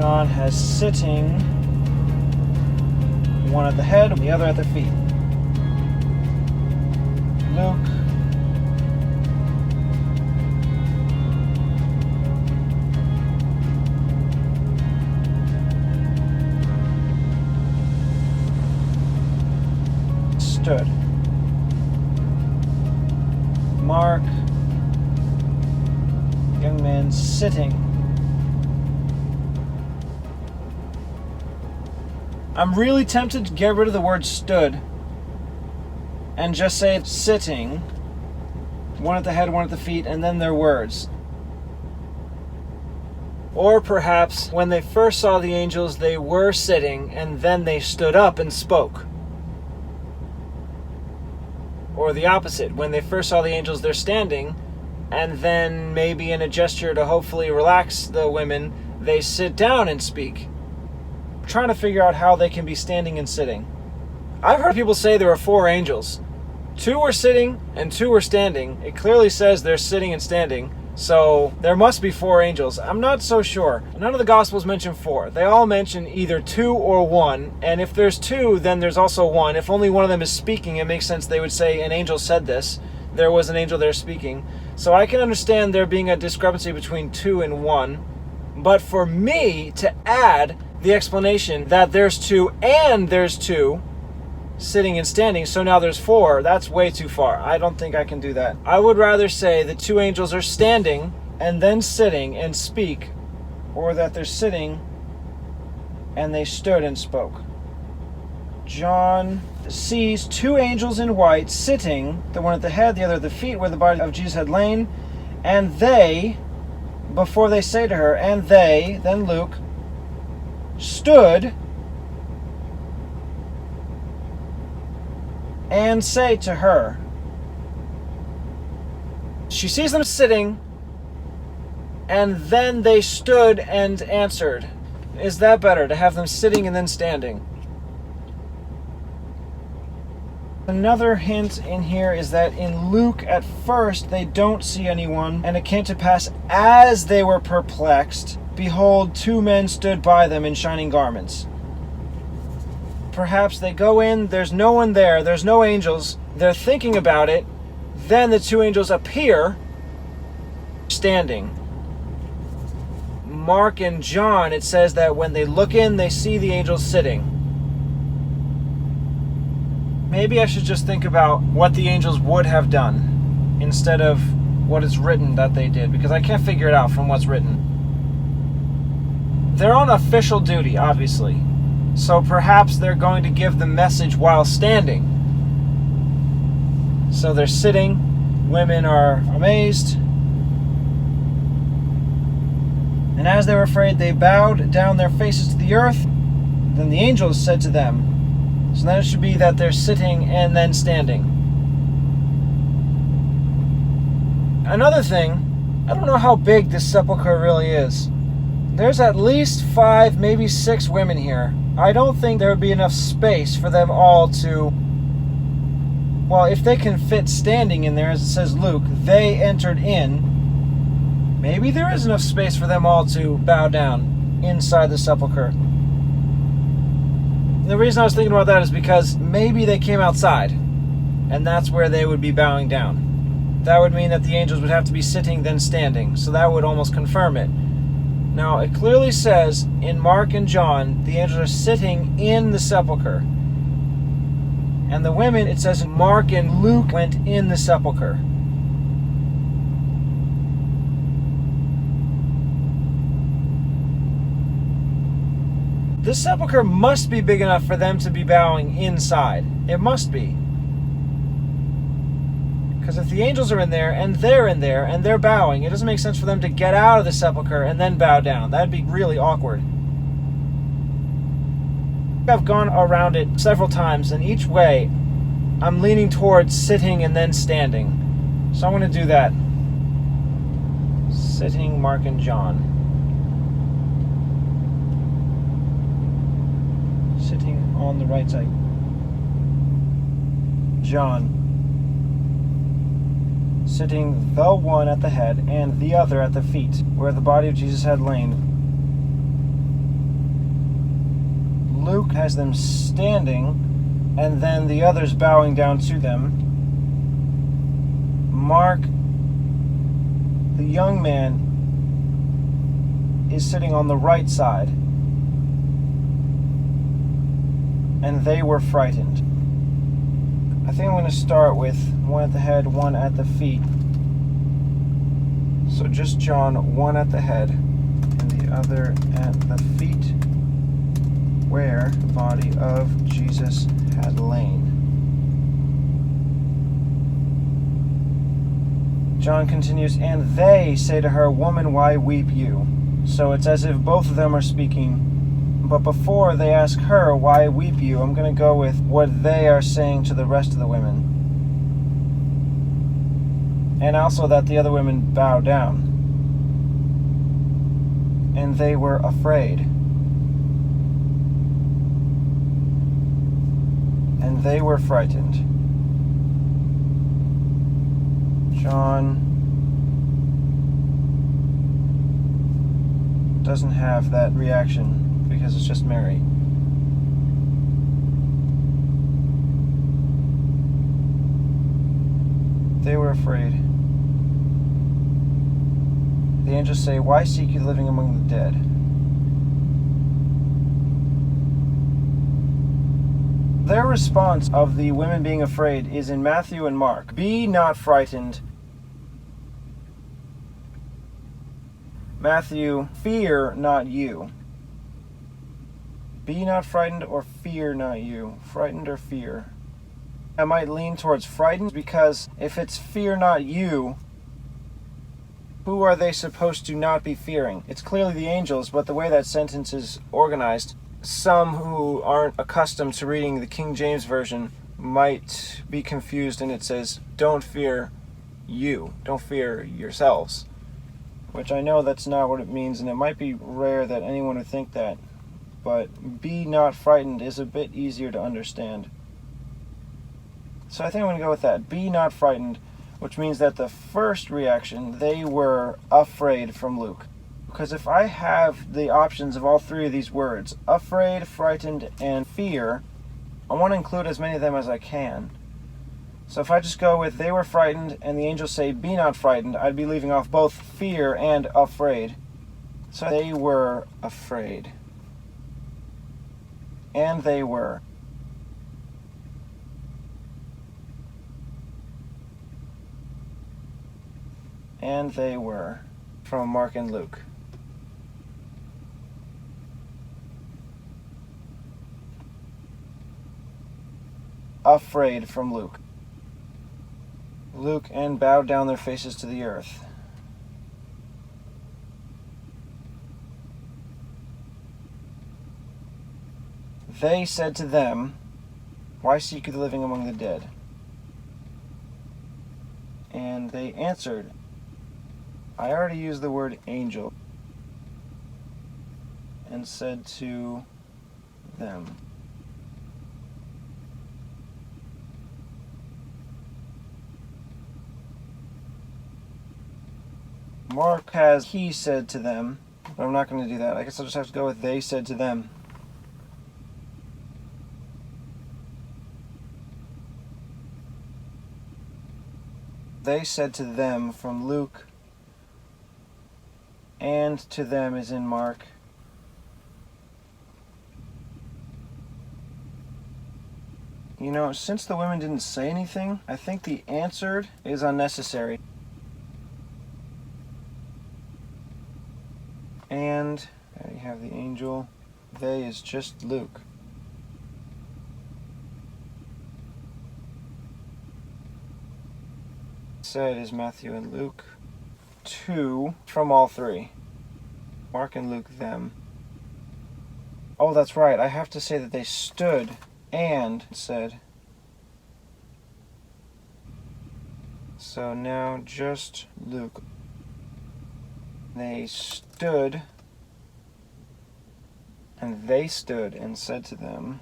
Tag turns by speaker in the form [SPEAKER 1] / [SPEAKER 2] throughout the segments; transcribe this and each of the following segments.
[SPEAKER 1] John has sitting, one at the head, the other at the feet. Luke. Stood. Mark. Young man sitting. I'm really tempted to get rid of the word stood and just say sitting, one at the head, one at the feet, and then their words. Or perhaps when they first saw the angels, they were sitting and then they stood up and spoke. Or the opposite, when they first saw the angels, they're standing, and then maybe in a gesture to hopefully relax the women, they sit down and speak. I'm trying to figure out how they can be standing and sitting. I've heard people say there were 4 angels. 2 were sitting and 2 were standing. It clearly says they're sitting and standing, so there must be 4 angels. I'm not so sure. None of the Gospels mention 4. They all mention either 2 or 1, and if there's 2, then there's also 1. If only one of them is speaking, it makes sense they would say an angel said this. There was an angel there speaking. So I can understand there being a discrepancy between 2 and 1. But for me to add the explanation that there's 2 and there's 2 sitting and standing, so now there's 4, that's way too far. I don't think I can do that. I would rather say that 2 angels are standing and then sitting and speak, or that they're sitting and they stood and spoke. John sees 2 angels in white sitting, the one at the head, the other at the feet, where the body of Jesus had lain, and they, before they say to her, and they, then Luke, stood and say to her. She sees them sitting, and then they stood and answered. Is that better, to have them sitting and then standing? Another hint in here is that in Luke, at first, they don't see anyone, and it came to pass as they were perplexed, behold, 2 men stood by them in shining garments. Perhaps they go in, there's no one there, there's no angels, they're thinking about it, then the 2 angels appear, standing. Mark and John, it says that when they look in, they see the angels sitting. Maybe I should just think about what the angels would have done instead of what is written that they did, because I can't figure it out from what's written. They're on official duty, obviously. So perhaps they're going to give the message while standing. So they're sitting, women are amazed. And as they were afraid, they bowed down their faces to the earth. Then the angels said to them, so then it should be that they're sitting and then standing. Another thing, I don't know how big this sepulcher really is. There's at least 5, maybe 6 women here. I don't think there would be enough space for them all to... Well, if they can fit standing in there, as it says Luke, they entered in. Maybe there is enough space for them all to bow down inside the sepulcher. The reason I was thinking about that is because maybe they came outside, and that's where they would be bowing down. That would mean that the angels would have to be sitting, then standing, so that would almost confirm it. Now, it clearly says in Mark and John, the angels are sitting in the sepulcher. And the women, it says Mark and Luke went in the sepulcher. This sepulcher must be big enough for them to be bowing inside. It must be. Because if the angels are in there, and they're bowing, it doesn't make sense for them to get out of the sepulcher and then bow down. That'd be really awkward. I've gone around it several times, and each way, I'm leaning towards sitting and then standing. So I'm going to do that. Sitting, Mark and John. Sitting on the right side. John. Sitting the one at the head and the other at the feet, where the body of Jesus had lain. Luke has them standing, and then the others bowing down to them. Mark, the young man, is sitting on the right side, and they were frightened. I think I'm going to start with one at the head, one at the feet. So just John, one at the head and the other at the feet, where the body of Jesus had lain. John continues, and they say to her, "Woman, why weep you?" So it's as if both of them are speaking. But before they ask her, "Why weep you?" I'm going to go with what they are saying to the rest of the women. And also that the other women bow down. And they were afraid. And they were frightened. John doesn't have that reaction because it's just Mary. They were afraid. The angels say, "Why seek you the living among the dead?" Their response of the women being afraid is in Matthew and Mark. Be not frightened. Matthew, fear not you. Be not frightened, or fear not you. Frightened or fear. I might lean towards frightened, because if it's fear not you, who are they supposed to not be fearing? It's clearly the angels, but the way that sentence is organized, some who aren't accustomed to reading the King James Version might be confused, and it says, "Don't fear you. Don't fear yourselves." Which I know that's not what it means, and it might be rare that anyone would think that. But be not frightened is a bit easier to understand. So I think I'm going to go with that. Be not frightened, which means that the first reaction, they were afraid from Luke. Because if I have the options of all three of these words, afraid, frightened, and fear, I want to include as many of them as I can. So if I just go with they were frightened and the angels say be not frightened, I'd be leaving off both fear and afraid. So they were afraid. And they were. And they were. From Mark and Luke. Afraid from Luke. Luke, and bowed down their faces to the earth. They said to them, "Why seek you the living among the dead?" And they answered, I already used the word angel, and said to them. Mark has he said to them, but I'm not going to do that. I guess I'll just have to go with they said to them. They said to them from Luke, and to them is in Mark. You know, since the women didn't say anything, I think the answered is unnecessary. And there you have the angel. They is just Luke. Said is Matthew and Luke. 2 from all three. Mark and Luke, them. Oh, that's right. I have to say that they stood and said. So now just Luke. They stood, and they stood and said to them.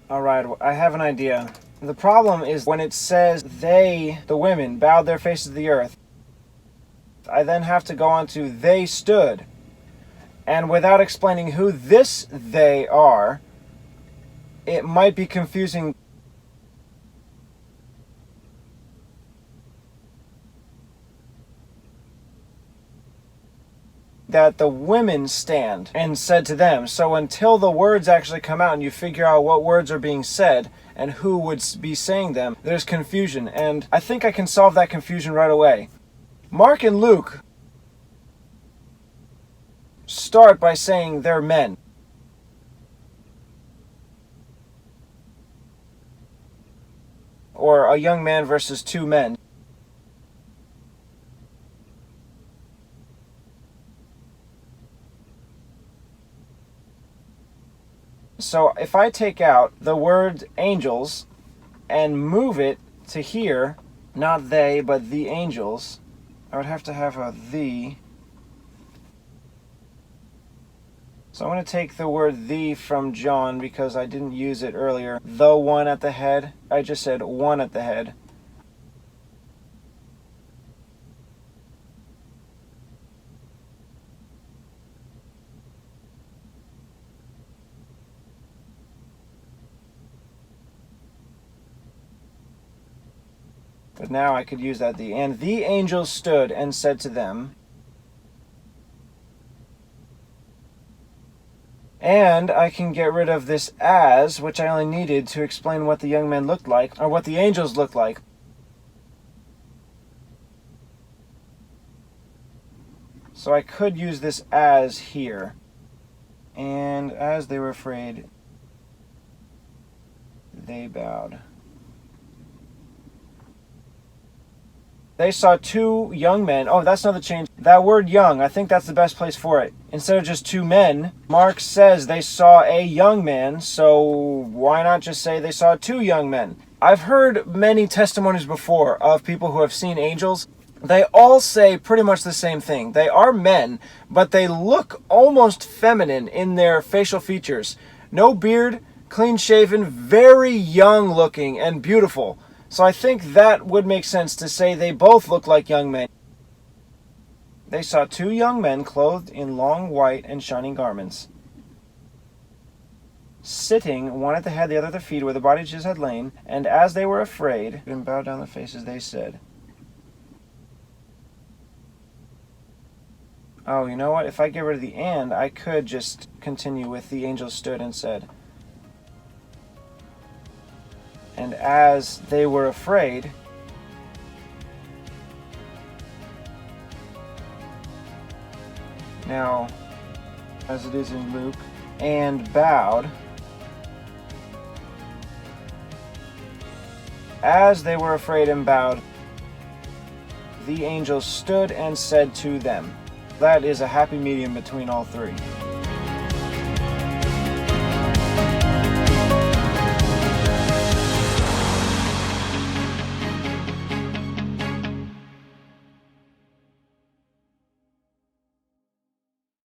[SPEAKER 1] Alright, I have an idea. The problem is when it says they, the women, bowed their faces to the earth, I then have to go on to they stood. And without explaining who this they are, it might be confusing. That the women stand and said to them. So until the words actually come out and you figure out what words are being said and who would be saying them, there's confusion. And I think I can solve that confusion right away. Mark and Luke start by saying they're men. Or a young man versus two men. So if I take out the word angels and move it to here, not they, but the angels, I would have to have a the. So I'm going to take the word the from John because I didn't use it earlier. The one at the head. I just said one at the head. But now I could use that the. And the angels stood and said to them. And I can get rid of this as, which I only needed to explain what the young men looked like, or what the angels looked like. So I could use this as here. And as they were afraid, they bowed. They saw two young men. Oh, that's another change. That word young, I think that's the best place for it. Instead of just two men, Mark says they saw a young man, so why not just say they saw two young men? I've heard many testimonies before of people who have seen angels. They all say pretty much the same thing. They are men, but they look almost feminine in their facial features. No beard, clean shaven, very young looking and beautiful. So I think that would make sense to say they both look like young men. They saw two young men clothed in long white and shining garments, sitting, one at the head, the other at the feet, where the bodies just had lain. And as they were afraid and bowed down their faces, they said, oh, you know what? If I get rid of the and, I could just continue with the angels stood and said. And as they were afraid, now, as it is in Luke, and bowed, as they were afraid and bowed, the angels stood and said to them. That is a happy medium between all three.